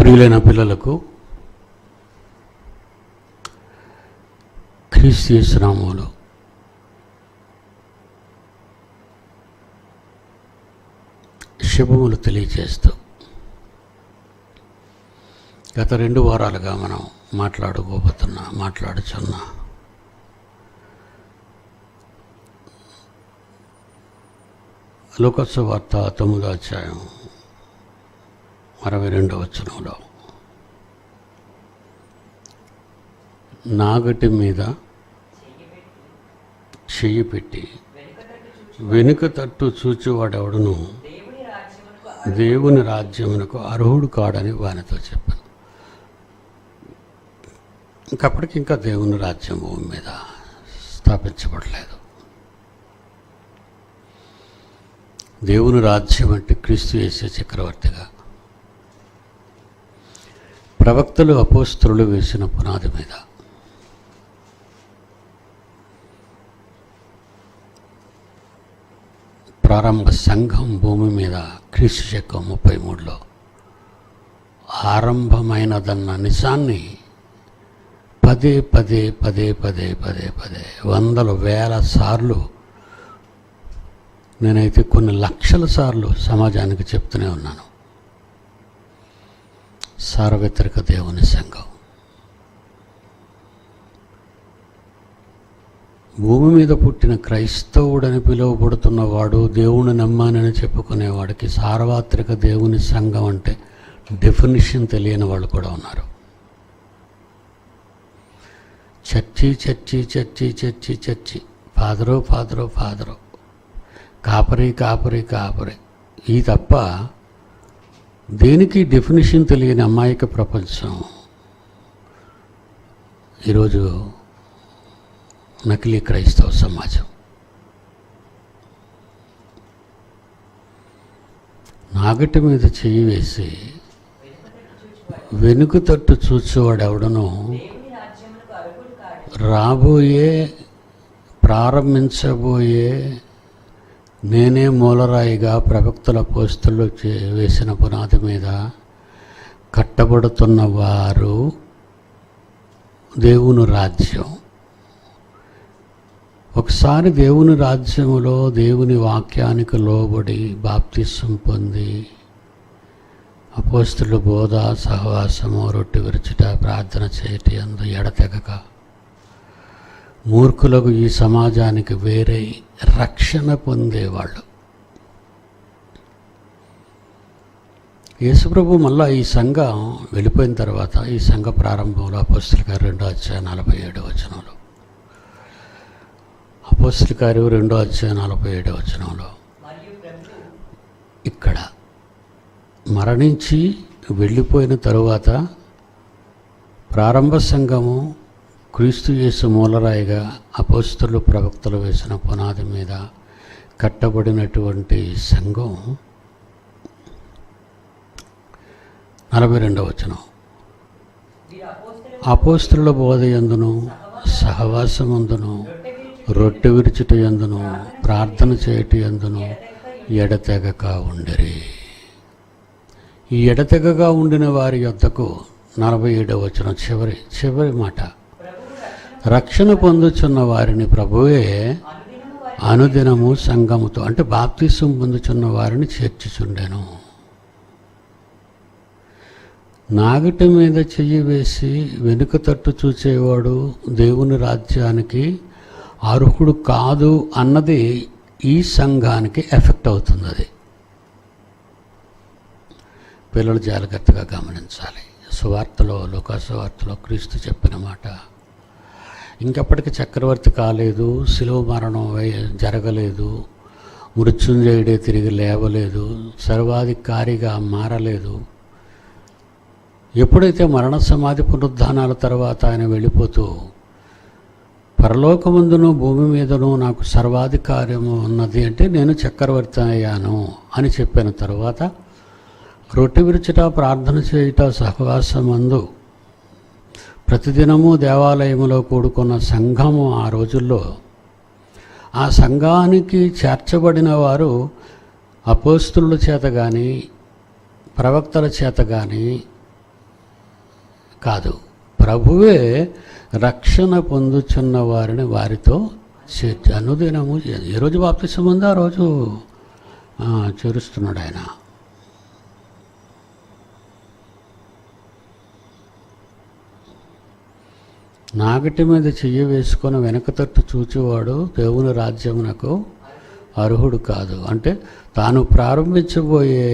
ప్రియులైన పిల్లలకు క్రీస్తు యేసు నామములో శుభములు తెలియజేస్తూ గత 2 వారాలుగా మనం మాట్లాడుచున్న లూకా సువార్త 9వ అధ్యాయం 62వ వచనంలో నాగటి మీద చెయ్యి పెట్టి వెనుక తట్టు చూచేవాడెవడును దేవుని రాజ్యమునకు అర్హుడు కాడని వానితో చెప్పాను. ఇంకప్పటికి ఇంకా దేవుని రాజ్యం భూమి మీద స్థాపించబడలేదు. దేవుని రాజ్యం అంటే క్రీస్తు యేసు చక్రవర్తిగా ప్రవక్తలు అపోస్తలులు వేసిన పునాది మీద ప్రారంభ సంఘం భూమి మీద క్రీస్తు శకం 33లో ఆరంభమైనదన్న నిజాన్ని పదే వందల వేల సార్లు, నేనైతే కొన్ని లక్షల సార్లు సమాజానికి చెప్తూనే ఉన్నాను. సార్వత్రిక దేవుని సంఘం భూమి మీద పుట్టిన క్రైస్తవుడని పిలువబడుతున్నవాడు, దేవుని నమ్మానని చెప్పుకునేవాడికి సార్వత్రిక దేవుని సంఘం అంటే డెఫినిషన్ తెలియని వాళ్ళు కూడా ఉన్నారు. చర్చి ఫాదరో కాపరి ఈ తప్ప దేనికి డెఫినిషన్ తెలియని అమాయక ప్రపంచం ఈరోజు నకిలీ క్రైస్తవ సమాజం. నాగటి మీద చెయ్యి వేసి వెనుక తట్టు చూచేవాడెవడనో ప్రారంభించబోయే నేనే మూలరాయిగా ప్రవక్తల అపోస్తలులు వేసిన పునాది మీద కట్టబడుతున్న వారు దేవుని రాజ్యం. ఒకసారి దేవుని రాజ్యములో దేవుని వాక్యానికి లోబడి బాప్తిసం పొంది అపోస్తలుల బోధ, సహవాసము, రొట్టె విరుచుట, ప్రార్థన చేయటి అందు ఎడతెగక మూర్ఖులకు ఈ సమాజానికి వేరే రక్షణ పొందేవాళ్ళు. యేసుప్రభు మళ్ళా ఈ సంఘం వెళ్ళిపోయిన తర్వాత ఈ సంఘ ప్రారంభంలో అపోస్తలుల కార్యం 2వ అధ్యాయం 47వ వచనంలో అపోస్తలుల కార్యం 2వ అధ్యాయం 47వ వచనంలో ఇక్కడ మరణించి వెళ్ళిపోయిన తరువాత ప్రారంభ సంఘము క్రీస్తు యేసు మూలరాయిగా అపోస్తలులు ప్రవక్తలు వేసిన పునాది మీద కట్టబడినటువంటి సంఘం 42వ వచనం అపోస్తలుల బోధ యందును సహవాసమందును రొట్టె విరుచుట యందును ప్రార్థన చేయటి యందును ఎడతెగక ఉండిరి. ఈ ఎడతెగగా ఉండిన వారి యొద్దకు 47వ వచనం చివరి మాట, రక్షణ పొందుచున్న వారిని ప్రభువే అనుదినము సంఘముతో, అంటే బాప్తిసం పొందుచున్న వారిని చేర్చుచుండెను. నాగటి మీద చెయ్యి వేసి వెనుక తట్టు చూచేవాడు దేవుని రాజ్యానికి అర్హుడు కాదు అన్నది ఈ సంఘానికి ఎఫెక్ట్ అవుతుంది. అది పిల్లలు జాగ్రత్తగా గమనించాలి. సువార్తలో, లూకా సువార్తలో క్రీస్తు చెప్పిన మాట, ఇంకప్పటికి చక్రవర్తి కాలేదు, శిలువ మరణం జరగలేదు, మృత్యుంజయుడే తిరిగి లేవలేదు, సర్వాధికారిగా మారలేదు. ఎప్పుడైతే మరణ సమాధి పునరుద్ధానాల తర్వాత ఆయన వెళ్ళిపోతూ పరలోకమందును భూమి మీదను నాకు సర్వాధికారము ఉన్నది, అంటే నేను చక్రవర్తి అయ్యాను అని చెప్పిన తర్వాత రొట్టె విరుచుట, ప్రార్థన చేయుట, సహవాసమందు ప్రతిదినము దేవాలయములో కూడుకున్న సంఘము ఆ రోజుల్లో, ఆ సంఘానికి చేర్చబడిన వారు అపోస్తలుల చేత కానీ ప్రవక్తల చేత కానీ కాదు, ప్రభువే రక్షణ పొందుచున్న వారిని వారితో చేర్చి అనుదినము. ఏ రోజు బాప్తిసం ఉందో ఆ రోజు చేరుస్తున్నాడు ఆయన. నాగటి మీద చెయ్యి వేసుకొని వెనక తట్టు చూచేవాడు దేవుని రాజ్యమునకు అర్హుడు కాదు. అంటే తాను ప్రారంభించబోయే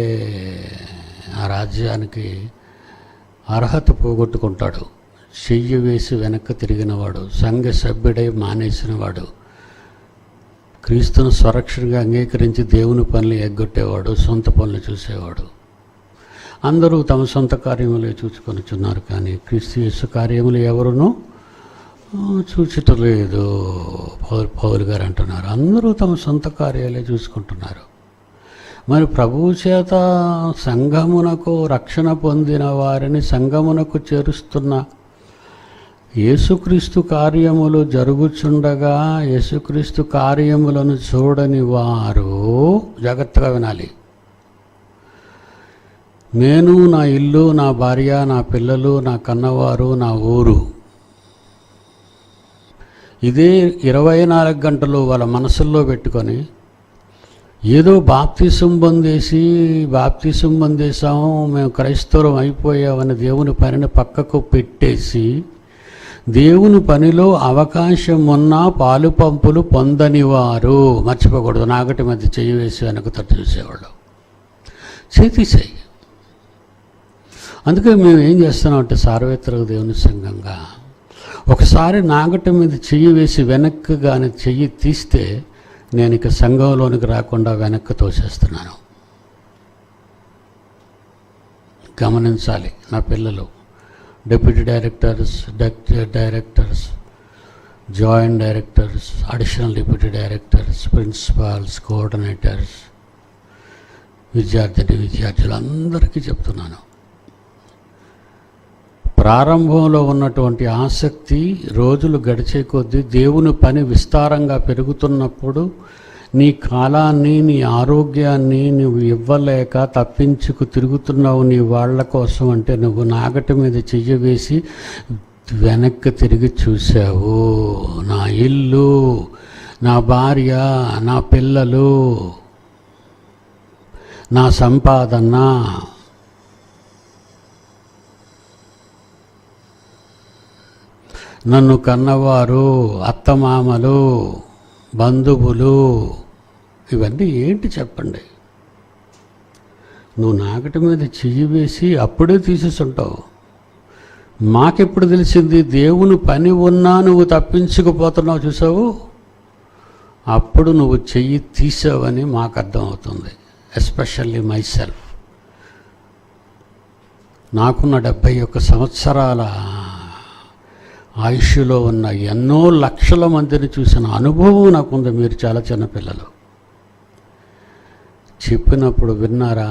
ఆ రాజ్యానికి అర్హత పోగొట్టుకుంటాడు. చెయ్యి వేసి వెనక్కి తిరిగినవాడు, సంఘ సభ్యుడై మానేసినవాడు, క్రీస్తును స్వరక్షణగా అంగీకరించి దేవుని పనులు ఎగ్గొట్టేవాడు, సొంత పనులు చూసేవాడు. అందరూ తమ సొంత కార్యములే చూసుకొనిచున్నారు, కానీ క్రీస్తు యేసు కార్యములు ఎవరునూ చూచటలేదు. పౌలు గారు అంటున్నారు, అందరూ తమ సొంత కార్యాలే చూసుకుంటున్నారు. మరి ప్రభువు చేత సంఘమునకు రక్షణ పొందిన వారిని సంఘమునకు చేరుస్తున్న యేసుక్రీస్తు కార్యములు జరుగుచుండగా యేసుక్రీస్తు కార్యములను చూడని వారు జాగ్రత్తగా వినాలి. నేను, నా ఇల్లు, నా భార్య, నా పిల్లలు, నా కన్నవారు, నా ఊరు, ఇదే 24 గంటలు వాళ్ళ మనసుల్లో పెట్టుకొని ఏదో బాప్తిసం పొందేసాము, మేము క్రైస్తవం అయిపోయామని దేవుని పనిని పక్కకు పెట్టేసి దేవుని పనిలో అవకాశం ఉన్నా పాలు పంపులు పొందనివారు. మర్చిపోకూడదు, నాగటి మధ్య చెయ్యి వేసి వెనక తట్టు చూసేవాళ్ళు. చేతిసేయి. అందుకే మేము ఏం చేస్తున్నామంటే సార్వత్రిక దేవుని సంఘంగా ఒకసారి నాగటి మీద చెయ్యి వేసి వెనక్కి కానీ చెయ్యి తీస్తే నేను ఇక సంఘంలోనికి రాకుండా వెనక్కి తోసేస్తున్నాను. గమనించాలి. నా పిల్లలు deputy directors, directors, joint directors, additional deputy directors, principals, coordinators, విద్యార్థులందరికీ చెప్తున్నాను, ప్రారంభంలో ఉన్నటువంటి ఆసక్తి రోజులు గడిచే కొద్దీ దేవుని పని విస్తారంగా పెరుగుతున్నప్పుడు నీ కాలాన్ని, నీ ఆరోగ్యాన్ని నువ్వు ఇవ్వలేక తప్పించుకు తిరుగుతున్నావు నీ వాళ్ళ కోసం. అంటే నువ్వు నాగటి మీద చెయ్యి వేసి వెనక్కి తిరిగి చూసావు. నా ఇల్లు, నా భార్య, నా పిల్లలు, నా సంపాదన, నన్ను కన్నవారు, అత్తమామలు, బంధువులు, ఇవన్నీ ఏంటి చెప్పండి? నువ్వు నాగటి మీద చెయ్యి వేసి అప్పుడే తీసేస్తుంటావు. మాకెప్పుడు తెలిసింది? దేవుని పని ఉన్నా నువ్వు తప్పించుకుపోతున్నావు చూసావు, అప్పుడు నువ్వు చెయ్యి తీసావని మాకు అర్థమవుతుంది. Especially my self. నాకున్న 71 సంవత్సరాల ఆయుష్లో ఉన్న ఎన్నో లక్షల మందిని చూసిన అనుభవం నాకుంది. మీరు చాలా చిన్నపిల్లలు, చెప్పినప్పుడు విన్నారా?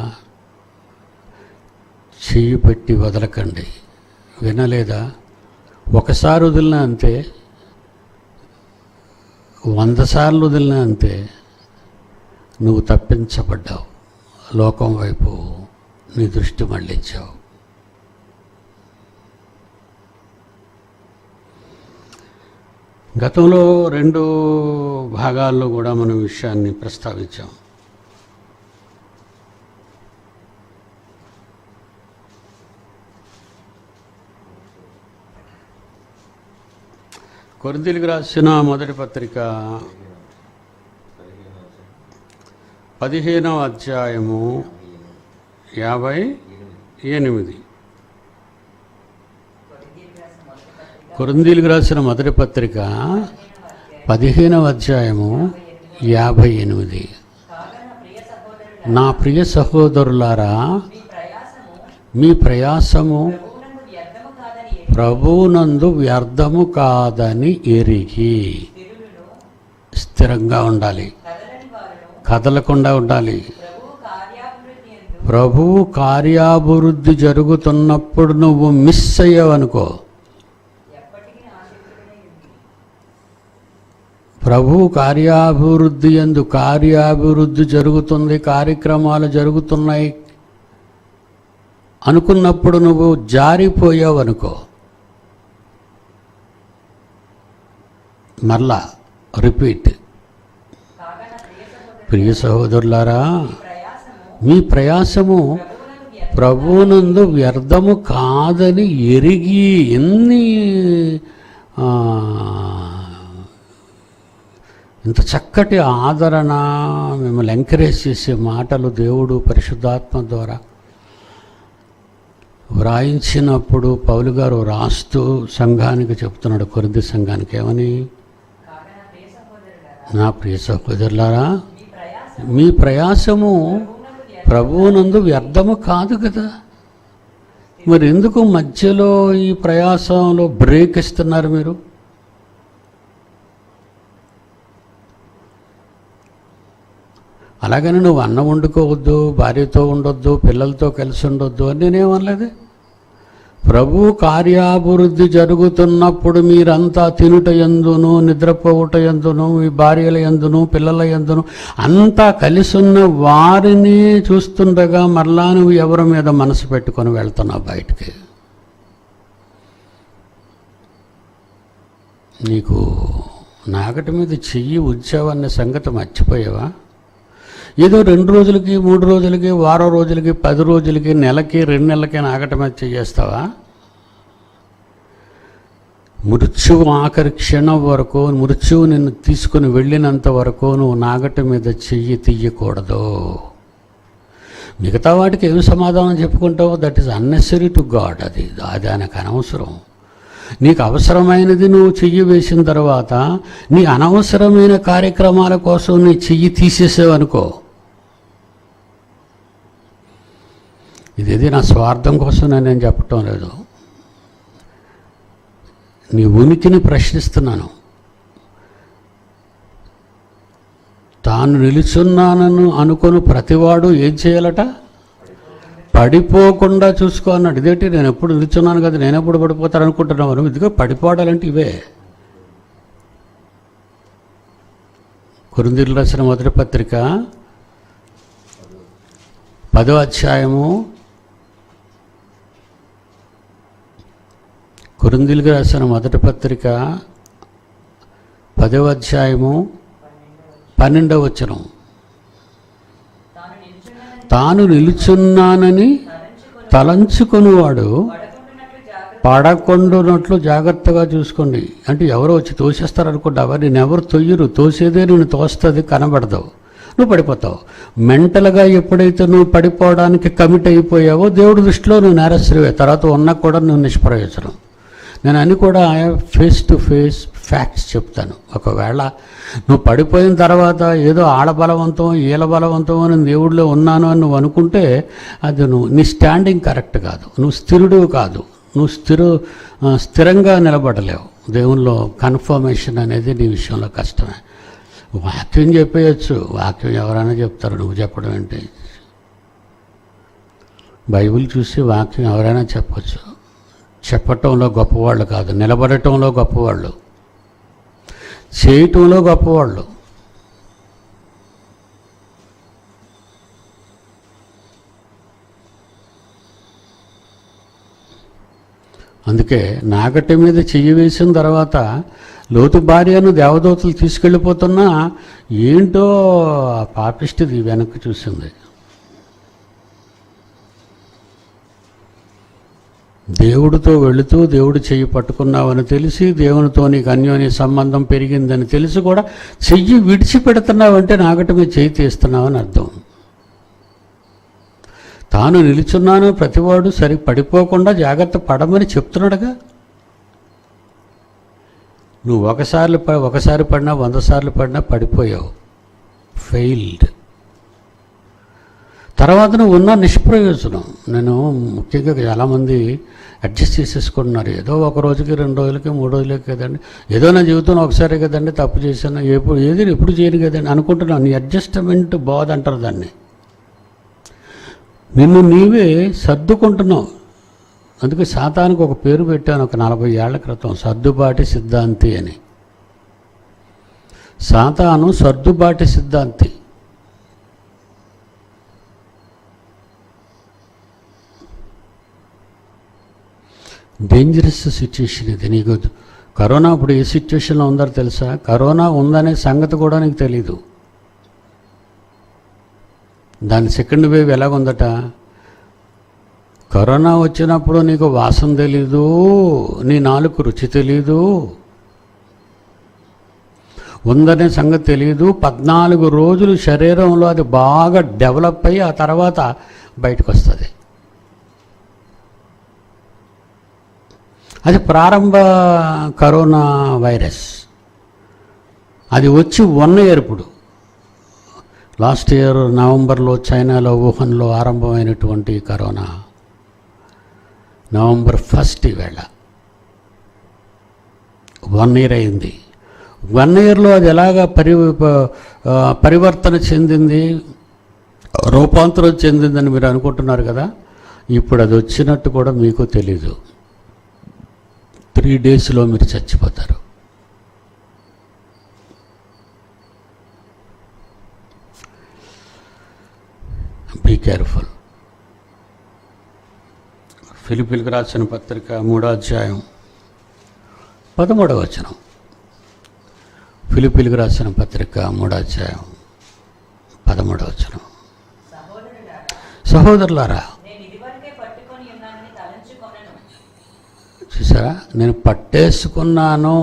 చెయ్యి పెట్టి వదలకండి. వినలేదా? ఒకసారి వదిలినా అంతే, 100 సార్లు వదిలినా అంతే, నువ్వు తప్పించబడ్డావు. లోకం వైపు నీ దృష్టి మళ్ళించావు. గతంలో 2 భాగాల్లో కూడా మనం విషయాన్ని ప్రస్తావించాం. కొరింథీయులకు రాసిన మొదటి పత్రిక 15వ అధ్యాయము 58. కొరింథీయులకు రాసిన మొదటి పత్రిక 15వ అధ్యాయము 58. నా ప్రియ సహోదరులారా, మీ ప్రయాసము ప్రభువునందు వ్యర్థము కాదని ఎరిగి స్థిరంగా ఉండాలి, కదలకుండా ఉండాలి. ప్రభువు కార్యాభివృద్ధి జరుగుతున్నప్పుడు నువ్వు మిస్ అయ్యావనుకో, ప్రభువు కార్యాభివృద్ధి జరుగుతుంది, కార్యక్రమాలు జరుగుతున్నాయి అనుకున్నప్పుడు నువ్వు జారిపోయావు అనుకో, మరలా రిపీట్. ప్రియ సహోదరులారా, మీ ప్రయాసము ప్రభువునందు వ్యర్థము కాదని ఎరిగి, ఇంత చక్కటి ఆదరణ, మిమ్మల్ని ఎంకరేజ్ చేసే మాటలు దేవుడు పరిశుద్ధాత్మ ద్వారా వ్రాయించినప్పుడు పౌలు గారు రాస్తూ సంఘానికి చెప్తున్నాడు, కొరింథీ సంఘానికి ఏమని? నా ప్రియ సహోదరులారా, మీ ప్రయాసము ప్రభువునందు వ్యర్థము కాదు కదా. మరి ఎందుకు మధ్యలో ఈ ప్రయాసంలో బ్రేక్ ఇస్తున్నారు మీరు? అలాగని నువ్వు అన్నం వండుకోవద్దు, భార్యతో ఉండొద్దు, పిల్లలతో కలిసి ఉండొద్దు అని నేనేమనలేదు. ప్రభు కార్యాభివృద్ధి జరుగుతున్నప్పుడు మీరంతా తినుట యందును, నిద్రపోవుట యందును, మీ భార్యల యందును, పిల్లల యందును అంతా కలిసి ఉన్న వారిని చూస్తుండగా మరలా నువ్వు ఎవరి మీద మనసు పెట్టుకొని వెళ్తున్నావు బయటికి? నీకు నాగటి మీద చెయ్యి ఉంచావన్న సంగతి మర్చిపోయావా? ఏదో 2 రోజులకి, 3 రోజులకి, వారం రోజులకి, 10 రోజులకి, నెలకి, 2 నెలలకి నాగటి మీద చేస్తావా? మృత్యువు ఆఖరి క్షణం వరకు, మృత్యువు నిన్ను తీసుకుని వెళ్ళినంత వరకు నువ్వు నాగటి మీద చెయ్యి తీయకూడదు. మిగతా వాటికి ఏమి సమాధానం చెప్పుకుంటావో that is unnecessary to God. అది ఆయనకు అనవసరం. నీకు అవసరమైనది నువ్వు చెయ్యి వేసిన తర్వాత నీ అనవసరమైన కార్యక్రమాల కోసం నీ చెయ్యి తీసేసావనుకో, ఇదేది నా స్వార్థం కోసం నేను చెప్పటం లేదు, నీ ఉనికిని ప్రశ్నిస్తున్నాను. తాను నిలుచున్నానను అనుకొని ప్రతివాడు ఏం చేయాలట? పడిపోకుండా చూసుకో అన్నాడు. ఇదేంటి, నేను ఎప్పుడు నిలుచున్నాను కదా, నేను ఎప్పుడు పడిపోతాను అనుకుంటున్నాను. ఇదిగో పడిపోవడాలంటే ఇవే. కొరింథీయులకు రాసిన మొదటి పత్రిక 10వ అధ్యాయము, కొరింథీయులకు రాసిన మొదటి పత్రిక 10వ అధ్యాయము 12వ వచనం. తాను నిలుచున్నానని తలంచుకునివాడు పడకుండునట్లు జాగ్రత్తగా చూసుకోండి. అంటే ఎవరో వచ్చి తోసేస్తారు అనుకుంటావా? నేను ఎవరు తొయ్యరు, తోసేదే నేను తోస్తుంది, కనబడతావు, నువ్వు పడిపోతావు. మెంటల్గా ఎప్పుడైతే నువ్వు పడిపోవడానికి కమిట్ అయిపోయావో దేవుడి దృష్టిలో నువ్వు నేరస్తుడివే. తర్వాత ఉన్నా కూడా నువ్వు నిష్ప్రయోజనం. నేను అన్ని కూడా ఫేస్ టు ఫేస్ ఫ్యాక్ట్స్ చెప్తాను. ఒకవేళ నువ్వు పడిపోయిన తర్వాత ఏదో ఆడబలవంతం, ఈల బలవంతం అని దేవుడిలో ఉన్నాను అని నువ్వు అనుకుంటే అది నీ స్టాండింగ్ కరెక్ట్ కాదు, నువ్వు స్థిరుడు కాదు, నువ్వు స్థిరంగా నిలబడలేవు. దేవునిలో కన్ఫర్మేషన్ అనేది నీ విషయంలో కష్టమే. వాక్యం చెప్పేయచ్చు, వాక్యం ఎవరైనా చెప్తారు, నువ్వు చెప్పడం ఏంటి? బైబిల్ చూసి వాక్యం ఎవరైనా చెప్పచ్చు. చెప్పటంలో గొప్పవాళ్ళు కాదు, నిలబడటంలో గొప్పవాళ్ళు, చేయటంలో గొప్పవాళ్ళు. అందుకే నాగటి మీద చెయ్యి వేసిన తర్వాత లోతు భార్యను దేవదూతలు తీసుకెళ్ళిపోతున్నా ఏంటో ఆ పాపిష్టిది వెనక్కి చూసింది. దేవుడితో వెళుతూ దేవుడు చెయ్యి పట్టుకున్నావని తెలిసి, దేవునితో నీకు అన్యోన్య సంబంధం పెరిగిందని తెలిసి కూడా చెయ్యి విడిచిపెడుతున్నావంటే నాగటి మీద చెయ్యి తీస్తున్నావని అర్థం. తాను నిలుచున్నాను ప్రతివాడు సరి పడిపోకుండా జాగ్రత్త పడమని చెప్తున్నాడుగా. నువ్వు ఒకసారి పడినా 100 సార్లు పడినా పడిపోయావు, ఫెయిల్డ్. తర్వాత నువ్వు ఉన్న నిష్ప్రయోజనం. నేను ముఖ్యంగా చాలామంది అడ్జస్ట్ చేసేసుకుంటున్నారు. ఏదో 1 రోజుకి, 2 రోజులకి, 3 రోజులకి కదండి, ఏదో నా జీవితంలో ఒకసారి కదండి తప్పు చేశాను, ఎప్పుడు చేయను కదండి అనుకుంటున్నాను. నీ అడ్జస్ట్మెంట్ బాధ అంటారు దాన్ని. నిన్ను నీవే సర్దుకుంటున్నావు. అందుకే సాతానికి ఒక పేరు పెట్టాను ఒక 40 ఏళ్ల క్రితం, సర్దుబాటి సిద్ధాంతి అని. సాతాను సర్దుబాటి సిద్ధాంతి. డేంజరస్ సిచ్యుయేషన్ ఇది. నీకు కరోనా ఇప్పుడు ఏ సిచ్యుయేషన్లో ఉందో తెలుసా? కరోనా ఉందనే సంగతి కూడా నీకు తెలీదు. దాని సెకండ్ వేవ్ ఎలాగుందట? కరోనా వచ్చినప్పుడు నీకు వాసన తెలీదు, నీ నాలుగు రుచి తెలీదు, ఉందనే సంగతి తెలియదు. 14 రోజులు శరీరంలో అది బాగా డెవలప్ అయ్యి ఆ తర్వాత బయటకు వస్తుంది. అది ప్రారంభ కరోనా వైరస్. అది వచ్చి 1 year ఇప్పుడు. లాస్ట్ ఇయర్ నవంబర్లో చైనాలో వుహాన్లో ఆరంభమైనటువంటి కరోనా November 1 ఈవేళ 1 year అయింది. 1 yearలో అది ఎలాగా పరివర్తన చెందింది, రూపాంతరం చెందిందని మీరు అనుకుంటున్నారు కదా. ఇప్పుడు అది వచ్చినట్టు కూడా మీకు తెలీదు. 3 daysలో మీరు చచ్చిపోతారు. Be careful. ఫిలిప్పీలకు రాసిన పత్రిక 3వ అధ్యాయం 13వ వచనం. ఫిలిప్పీలకు రాసిన పత్రిక 3వ అధ్యాయం 13వ వచనం. సహోదరులారా, చూసారా, నేను పట్టేసుకున్నాను,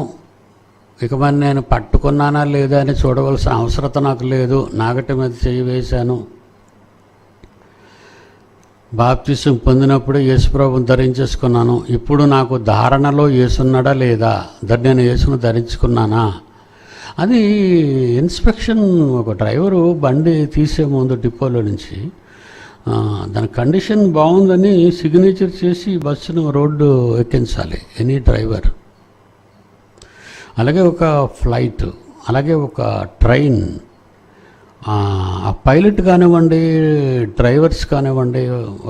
ఇక మరి నేను పట్టుకున్నానా లేదా అని చూడవలసిన అవసరత నాకు లేదు. నాగటి మీద చేయి వేశాను. బాప్తిసం పొందినప్పుడు యేసుప్రభుని ధరించేసుకున్నాను. ఇప్పుడు నాకు ధారణలో యేసున్నాడా లేదా, నేను యేసును ధరించుకున్నానా? అది ఇన్స్పెక్షన్. ఒక డ్రైవరు బండి తీసే ముందు డిపోలో నుంచి దాని కండిషన్ బాగుందని సిగ్నేచర్ చేసి బస్సును రోడ్డు ఎక్కించాలి ఎనీ డ్రైవర్. అలాగే ఒక ఫ్లైట్, అలాగే ఒక ట్రైన్, ఆ పైలట్ కానివ్వండి, డ్రైవర్స్ కానివ్వండి,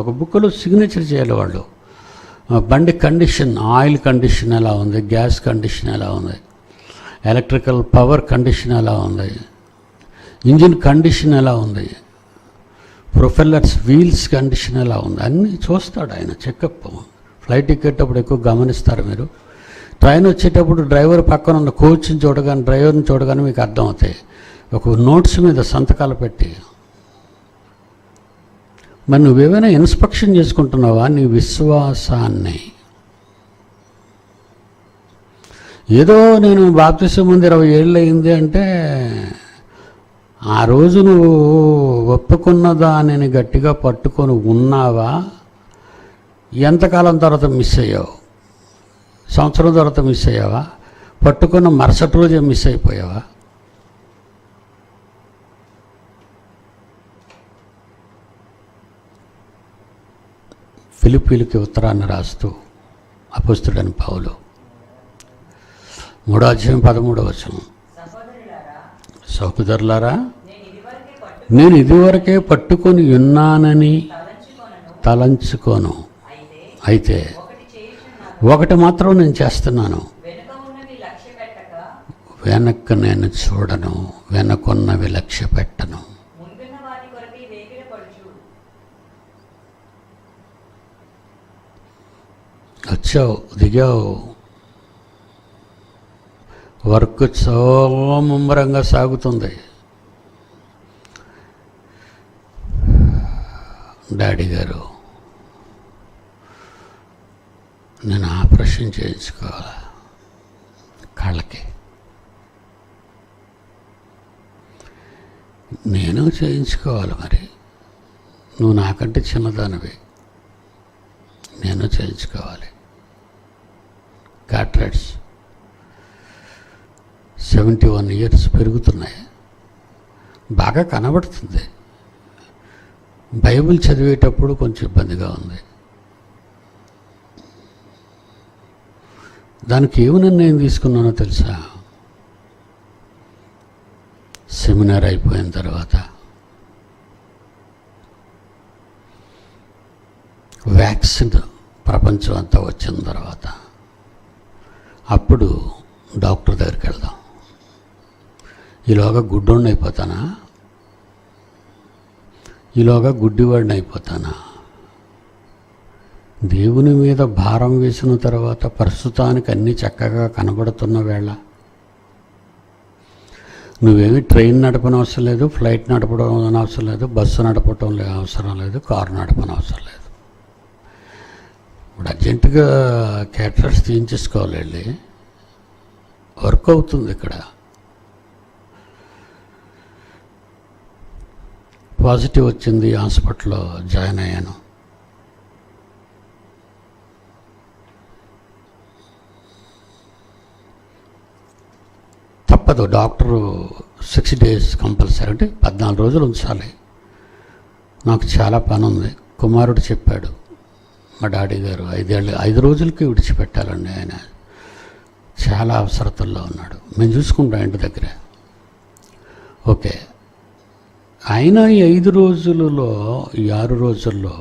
ఒక బుక్లో సిగ్నేచర్ చేయాలి వాళ్ళు. బండి కండిషన్, ఆయిల్ కండిషన్ ఎలా ఉంది, గ్యాస్ కండిషన్ ఎలా ఉంది, ఎలక్ట్రికల్ పవర్ కండిషన్ ఎలా ఉంది, ఇంజిన్ కండిషన్ ఎలా ఉంది, ప్రొపెల్లర్స్ వీల్స్ కండిషన్ ఎలా ఉంది, అన్నీ చూస్తాడు ఆయన. చెకప్. ఫ్లైట్ ఎక్కేటప్పుడు ఎక్కువ గమనిస్తారు మీరు. ట్రైన్ వచ్చేటప్పుడు డ్రైవర్ పక్కన ఉన్న కోచ్ని చూడగానే, డ్రైవర్ని చూడగానే మీకు అర్థమవుతాయి. ఒక నోట్స్ మీద సంతకాలు పెట్టి. మరి నువ్వేమైనా ఇన్స్పెక్షన్ చేసుకుంటున్నావా నీ విశ్వాసాన్ని? ఏదో నేను బాప్తిసం ముందు 20 ఏళ్ళు అయింది అంటే ఆ రోజు నువ్వు ఒప్పుకున్న దానిని గట్టిగా పట్టుకొని ఉన్నావా? ఎంతకాలం తర్వాత మిస్ అయ్యావు? సంవత్సరం తర్వాత మిస్ అయ్యావా? పట్టుకున్న మరుసటి రోజే మిస్ అయిపోయావా? ఫిలిప్పీలకి ఉత్తరాన్ని రాస్తూ అపొస్తలుడైన పౌలు 3వ అధ్యాయం 13వ వచనం. సహోదరులారా, నేను ఇదివరకే పట్టుకొని ఉన్నానని తలంచుకోను. అయితే ఒకటి మాత్రం నేను చేస్తున్నాను, వెనక్కి నేను చూడను, వెనకున్నవి లక్ష్య పెట్టను. వచ్చావు, దిగావు, వర్క్ చాలా ముమ్మరంగా సాగుతుంది. డాడీ గారు, నేను ఆపరేషన్ చేయించుకోవాలి కాళ్ళకి. నేను చేయించుకోవాలి. మరి నువ్వు నాకంటే చిన్నదానివి, నేను చేయించుకోవాలి. క్యాట్రాక్ట్స్ 71 years పెరుగుతున్నాయి. బాగా కనబడుతుంది. బైబిల్ చదివేటప్పుడు కొంచెం ఇబ్బందిగా ఉంది. దానికి ఏమి నిర్ణయం తీసుకున్నానో తెలుసా? సెమినార్ అయిపోయిన తర్వాత, వ్యాక్సిన్ ప్రపంచం అంతా వచ్చిన తర్వాత అప్పుడు డాక్టర్ దగ్గరికి వెళ్దాం. ఈలోగా గుడ్డోడిని అయిపోతానా? ఈలోగా గుడ్డివాడిని అయిపోతానా? దేవుని మీద భారం వేసిన తర్వాత ప్రస్తుతానికి అన్నీ చక్కగా కనబడుతున్న వేళ నువ్వేమి ట్రైన్ నడపని అవసరం లేదు, ఫ్లైట్ నడపడం అవసరం లేదు, బస్సు నడపడం అవసరం లేదు, కారు నడపని అవసరం లేదు. ఇప్పుడు అర్జెంటుగా క్యాటరక్ట్స్ తీయించేసుకోవాలి, వెళ్ళి వర్క్ అవుతుంది. ఇక్కడ పాజిటివ్ వచ్చింది, హాస్పిటల్లో జాయిన్ అయ్యాను. తప్పదు, డాక్టరు 6 days కంపల్సరీ, అంటే 14 రోజులు ఉంచాలి. నాకు చాలా పని ఉంది. కుమారుడు చెప్పాడు, మా డాడీ గారు 5 రోజులకి విడిచిపెట్టాలండి, ఆయన చాలా అవసరతల్లో ఉన్నాడు, మేము చూసుకుంటాం ఇంటి దగ్గర. ఓకే, అయినా ఈ 5 రోజులలో, ఈ 6 రోజుల్లో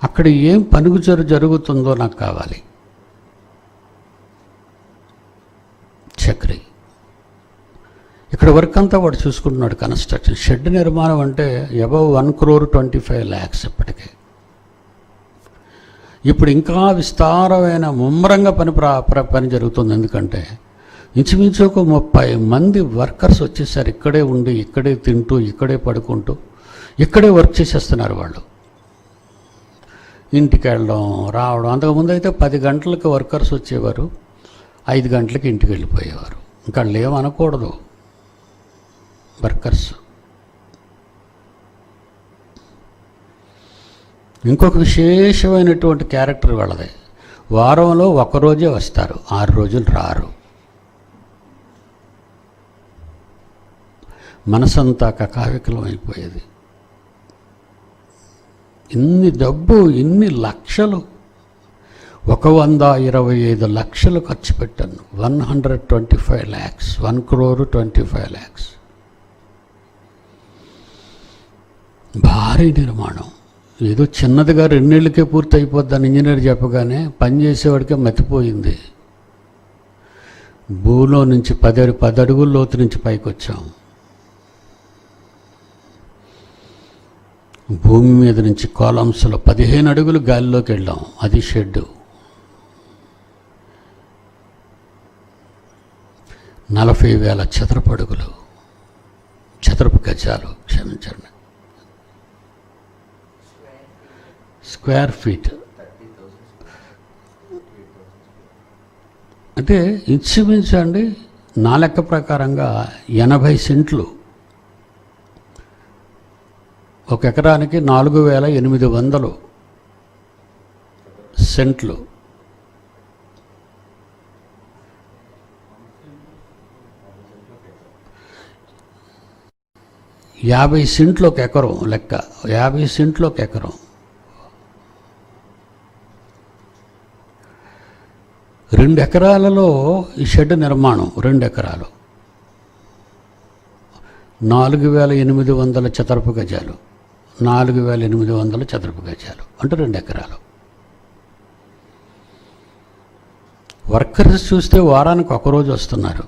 అక్కడ ఏం పనుగు జరుగుతుందో నాకు కావాలి. చక్రి ఇక్కడ వర్క్ అంతా వాడు చూసుకుంటున్నాడు. కన్స్ట్రక్షన్ షెడ్ నిర్మాణం అంటే అబవ్ 1,25,00,000 ఇప్పటికే. ఇప్పుడు ఇంకా విస్తారమైన ముమ్మరంగా పని జరుగుతుంది. ఎందుకంటే ఇంచుమించు ఒక 30 మంది వర్కర్స్ వచ్చేసారు. ఇక్కడే ఉండి, ఇక్కడే తింటూ, ఇక్కడే పడుకుంటూ, ఇక్కడే వర్క్ చేసేస్తున్నారు వాళ్ళు. ఇంటికి వెళ్ళడం రావడం. అంతకుముందు అయితే 10 గంటలకు వర్కర్స్ వచ్చేవారు, 5 గంటలకి ఇంటికి వెళ్ళిపోయేవారు. ఇంకా వాళ్ళు ఏమనకూడదు వర్కర్స్. ఇంకొక విశేషమైనటువంటి క్యారెక్టర్ వాళ్ళది. వారంలో 1 రోజే వస్తారు, 6 రోజులు రారు. మనసంతా కకావికలం అయిపోయేది. ఇన్ని డబ్బు, ఇన్ని లక్షలు, 125 లక్షలు ఖర్చు పెట్టాను. 125 lakhs, 1,25 lakhs. భారీ నిర్మాణం. ఏదో చిన్నదిగా 2 నెలలకే పూర్తి అయిపోద్దని ఇంజనీర్ చెప్పగానే పనిచేసేవాడికే మతిపోయింది. భూమిలో నుంచి 10 అడుగుల లోతు నుంచి పైకి వచ్చాం. భూమి మీద నుంచి కాలమ్స్లో 15 అడుగులు గాలిలోకి వెళ్ళాం. అది షెడ్డు. 40,000 చదరపు గజాలు, క్షమించండి, స్క్వేర్ ఫీట్. అంటే ఇంచుమించండి నా లెక్క ప్రకారంగా 80 సెంట్లు. 1 ఎకరానికి 4,800 సెంట్లు. యాభై సెంట్లు 1 ఎకరం లెక్క. 50 సెంట్లు 1 ఎకరం. 2 ఎకరాలలో ఈ షెడ్ నిర్మాణం. 2 ఎకరాలు 4,800 చదరపు గజాలు. 4,800 చదరపు గజాలు అంటే 2 ఎకరాలు. వర్కర్స్ చూస్తే వారానికి 1 రోజు వస్తున్నారు.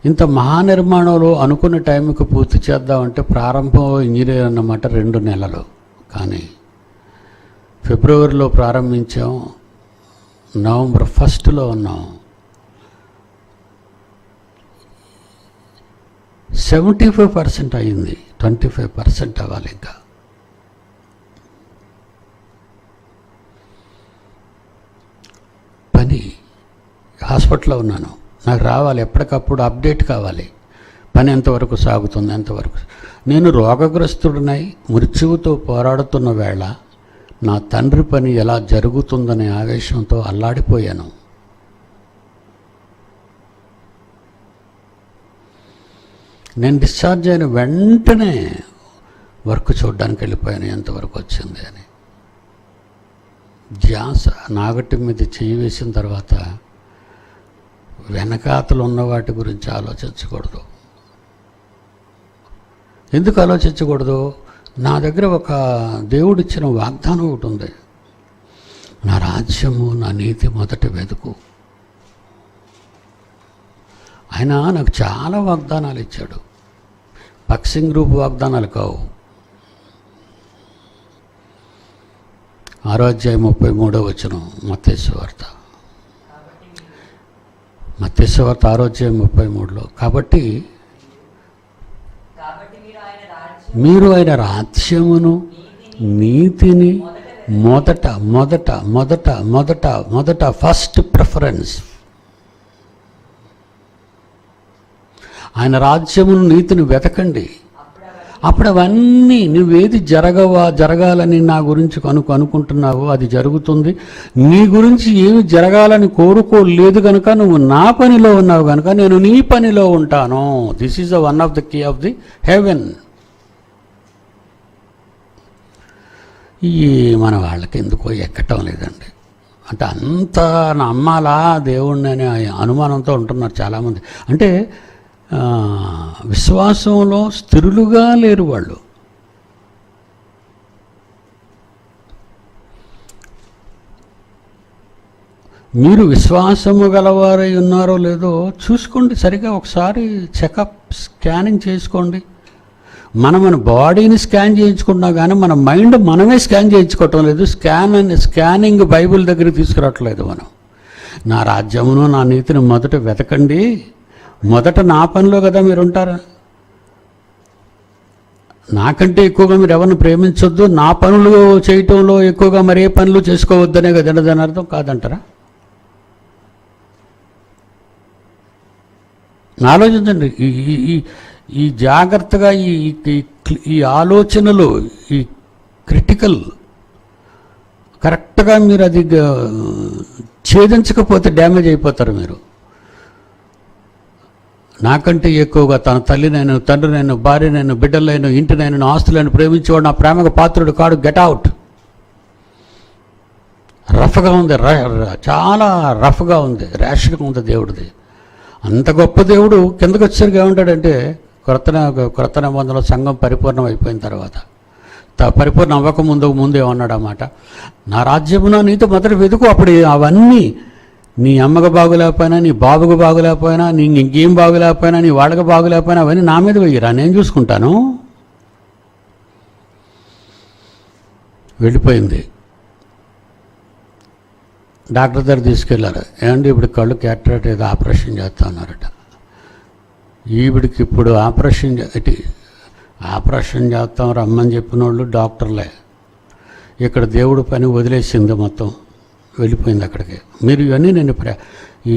ఇంత మహానిర్మాణంలో అనుకున్న టైంకి పూర్తి చేద్దామంటే ప్రారంభం ఇంజనీర్ అన్నమాట 2 నెలలు. కానీ ఫిబ్రవరిలో ప్రారంభించాం, నవంబర్ 1 ఉన్నాం. 75% అయింది, 25% అవ్వాలి ఇంకా. పని హాస్పిటల్లో ఉన్నాను, నాకు రావాలి, ఎప్పటికప్పుడు అప్డేట్ కావాలి. పని ఎంతవరకు సాగుతుంది, ఎంతవరకు. నేను రోగగ్రస్తుడినై మృత్యువుతో పోరాడుతున్న వేళ నా తండ్రి పని ఎలా జరుగుతుందనే ఆవేశంతో అల్లాడిపోయాను. నేను డిశ్చార్జ్ అయిన వెంటనే వర్క్ చూడడానికి వెళ్ళిపోయాను, ఎంతవరకు వచ్చింది అని. ధ్యాస నాగటి మీద చేయి వేసిన తర్వాత వెనకాతలు ఉన్న వాటి గురించి ఆలోచించకూడదు. ఎందుకు ఆలోచించకూడదు? నా దగ్గర ఒక దేవుడిచ్చిన వాగ్దానం ఒకటి ఉంది. నా రాజ్యము, నా నీతి మొదట వెతుకు. ఆయన నాకు చాలా వాగ్దానాలు ఇచ్చాడు. పక్సింగ్ గ్రూప్ వాగ్దానాలు కావు. 6:33 మత్తయి సువార్త. మత్తయి సువార్త 6:33 కాబట్టి మీరు ఆయన రాజ్యమును నీతిని మొదట ఫస్ట్ ప్రిఫరెన్స్. ఆయన రాజ్యమును నీతిని వెతకండి. అప్పుడు అవన్నీ నువ్వేది జరగాలని నా గురించి అనుకుంటున్నావో అది జరుగుతుంది. నీ గురించి ఏమి జరగాలని కోరుకోలేదు కనుక నువ్వు నా పనిలో ఉన్నావు కనుక నేను నీ పనిలో ఉంటాను. This is the one of the key of the heaven. ఈ మన వాళ్ళకి ఎందుకో ఎక్కటం లేదండి. అంటే అంత నమ్మాలా దేవుణ్ణి అనే అనుమానంతో ఉంటున్నారు చాలామంది. అంటే విశ్వాసంలో స్థిరులుగా లేరు వాళ్ళు. మీరు విశ్వాసము గలవారై ఉన్నారో లేదో చూసుకోండి. సరిగా ఒకసారి చెకప్ స్కానింగ్ చేసుకోండి. మన బాడీని స్కాన్ చేయించుకుంటున్నాం కానీ మన మైండ్ మనమే స్కాన్ చేయించుకోవటం లేదు. స్కానింగ్ బైబిల్ దగ్గరికి తీసుకురావట్లేదు మనం. నా రాజ్యమును నా నీతిని మొదట వెతకండి. మొదట నా పనిలో కదా మీరు ఉంటారా? నాకంటే ఎక్కువగా మీరు ఎవరిని ప్రేమించొద్దు, నా పనులు చేయటంలో ఎక్కువగా మరే పనులు చేసుకోవద్దనే కదండి దాని అర్థం. కాదంటారా? ఆలోచించండి. ఈ జాగ్రత్తగా ఈ ఆలోచనలు ఈ క్రిటికల్ కరెక్ట్గా మీరు అది ఛేదించకపోతే డ్యామేజ్ అయిపోతారు మీరు. నాకంటే ఎక్కువగా తన తల్లినైనా తండ్రినైనా భార్యనైనా బిడ్డలైనా ఇంటినైనా ఆస్తులైనా ప్రేమించేవాడు నా ప్రేమకు పాత్రుడు కాడు. Get out. రఫ్గా ఉంది, చాలా రఫ్గా ఉంది, ర్యాష్గా ఉంది దేవుడిది. అంత గొప్ప దేవుడు కిందకు వచ్చేసరికి ఏమంటాడంటే క్రొత్త నిబంధనలో సంఘం పరిపూర్ణం అయిపోయిన తర్వాత పరిపూర్ణ అవ్వక ముందు ఏమన్నాడు అన్నమాట, నా రాజ్యమున నీతో మొదటి వెతుకు. అప్పుడు అవన్నీ నీ అమ్మకు బాగులేకపోయినా, నీ బాబుకు బాగులేకపోయినా, నీ ఇంకేం బాగులేకపోయినా, నీ వాళ్ళకి బాగులేకపోయినా అవన్నీ నా మీద వెయ్యరా, నేను చూసుకుంటాను. వెళ్ళిపోయింది. డాక్టర్ దగ్గర తీసుకెళ్లారు. ఏమంటే ఇప్పుడు కళ్ళు క్యాటరాక్ట్ ఏదో ఆపరేషన్ చేస్తా అన్నారట. ఈవిడికి ఇప్పుడు ఆపరేషన్ చేస్తాం రమ్మని చెప్పిన వాళ్ళు డాక్టర్లే. ఇక్కడ దేవుడు పని వదిలేసింది, మొత్తం వెళ్ళిపోయింది అక్కడికి. మీరు ఇవన్నీ నేను ఈ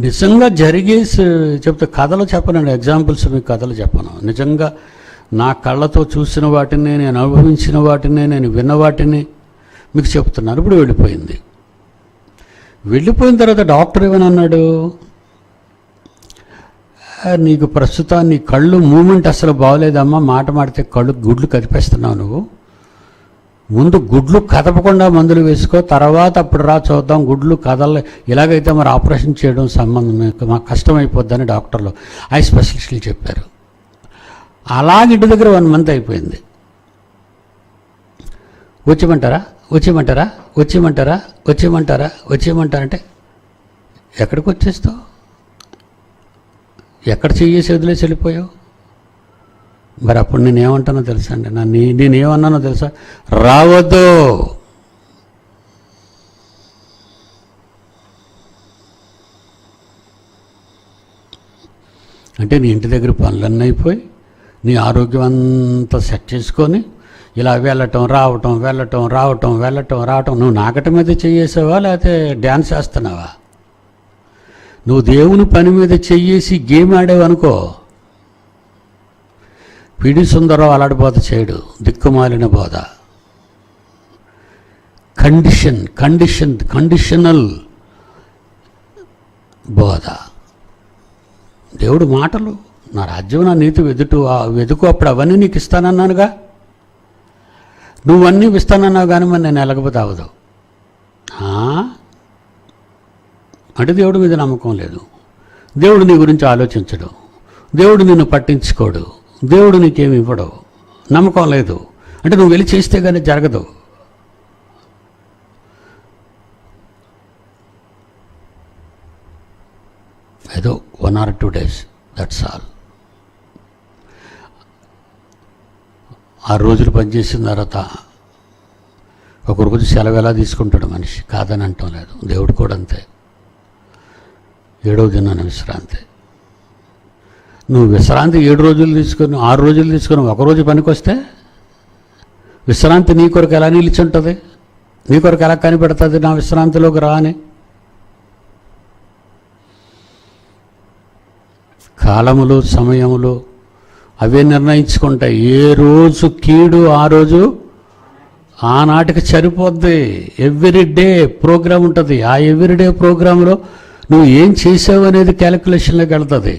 నిజంగా జరిగేసి చెప్తే కథలు చెప్పనండి, ఎగ్జాంపుల్స్ మీకు కథలు చెప్పను. నిజంగా నా కళ్ళతో చూసిన వాటిని, నేను అనుభవించిన వాటిని, నేను విన్న వాటిని మీకు చెప్తున్నాను. ఇప్పుడు వెళ్ళిపోయింది. వెళ్ళిపోయిన తర్వాత డాక్టర్ ఏమని అన్నాడు, నీకు ప్రస్తుతం నీ కళ్ళు మూమెంట్ అసలు బాగోలేదమ్మా, మాట మాడితే గుడ్లు కదిపేస్తున్నావు నువ్వు, ముందు గుడ్లు కదపకుండా మందులు వేసుకో, తర్వాత అప్పుడు రా చూద్దాం, గుడ్లు కదల ఇలాగైతే మరి ఆపరేషన్ చేయడం సంబంధం మాకు కష్టమైపోద్దని డాక్టర్లు ఐ స్పెషలిస్టులు చెప్పారు. అలాగే ఇంటి దగ్గర 1 month అయిపోయింది. వచ్చేయమంటారా అంటే ఎక్కడికి వచ్చేస్తావు? ఎక్కడ చెయ్యేసి వదిలేసి వెళ్ళిపోయావు? మరి అప్పుడు నేనేమంటానో తెలుసా అండి, నేనేమన్నానో తెలుసా, రావద్దు. అంటే నీ ఇంటి దగ్గర పనులన్నీ అయిపోయి నీ ఆరోగ్యం అంతా సెట్ చేసుకొని ఇలా వెళ్ళటం రావటం నువ్వు నాకటి మీద చెయ్యేసావా లేకపోతే డ్యాన్స్ చేస్తున్నావా? నువ్వు దేవుని పని మీద చెయ్యేసి గేమ్ ఆడేవనుకో, పిడి సుందరం అలాంటి బోధ చేయడు, దిక్కుమాలిన బోధ, కండిషనల్ బోధ. దేవుడు మాటలు, నా రాజ్యం నా నీతి వెతుకు, అప్పుడు అవన్నీ నీకు ఇస్తానన్నానుగా, నువ్వన్నీ ఇస్తానన్నావు కానీ మరి నేను ఎలగపోతే అవదు అంటే దేవుడి మీద నమ్మకం లేదు, దేవుడు నీ గురించి ఆలోచించడు, దేవుడు నిన్ను పట్టించుకోడు, దేవుడు నీకేమి ఇవ్వడు, నమ్మకం లేదు అంటే నువ్వు వెళ్ళి చేస్తే కానీ జరగదు. ఏదో 1 or 2 days, దట్స్ ఆల్. 6 రోజులు పనిచేసిన తర్వాత ఒక రోజు సెలవు ఎలా తీసుకుంటాడు మనిషి, కాదని అంటాం లేదు. దేవుడు కూడా అంతే. 7వ దినాన విశ్రాంతి. నువ్వు విశ్రాంతి 7 రోజులు తీసుకొని 6 రోజులు తీసుకొని ఒకరోజు పనికి వస్తే విశ్రాంతి నీ కొరకు ఎలా నిలిచి ఉంటుంది? నీ కొరకు ఎలా కనిపెడుతుంది నా విశ్రాంతిలోకి రా అని? కాలములు సమయములు అవే నిర్ణయించుకుంటాయి. ఏ రోజు కీడు ఆ రోజు ఆనాటికి సరిపోద్ది. ఎవ్రీడే ప్రోగ్రాం ఉంటుంది. ఆ ఎవ్రీడే ప్రోగ్రాంలో నువ్వు ఏం చేసావు అనేది క్యాలిక్యులేషన్లోకి వెళ్తుంది.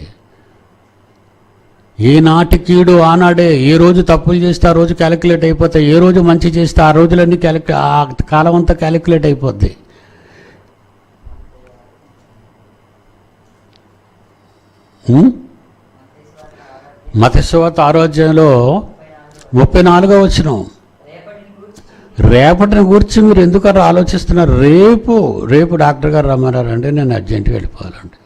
ఏ నాటి కీడు ఆనాడే. ఏ రోజు తప్పులు చేస్తే ఆ రోజు క్యాలిక్యులేట్ అయిపోతాయి. ఏ రోజు మంచి చేస్తే ఆ రోజులన్నీ ఆ కాలం అంతా క్యాలిక్యులేట్ అయిపోద్ది. మత్తయి సువార్త 6వ అధ్యాయంలో 34వ వచనం, రేపటిని గురించి మీరు ఎందుకు ఆలోచిస్తున్నారు? రేపు డాక్టర్ గారు రమ్మన్నారంటే నేను అర్జెంటుగా వెళ్ళిపోవాలండి.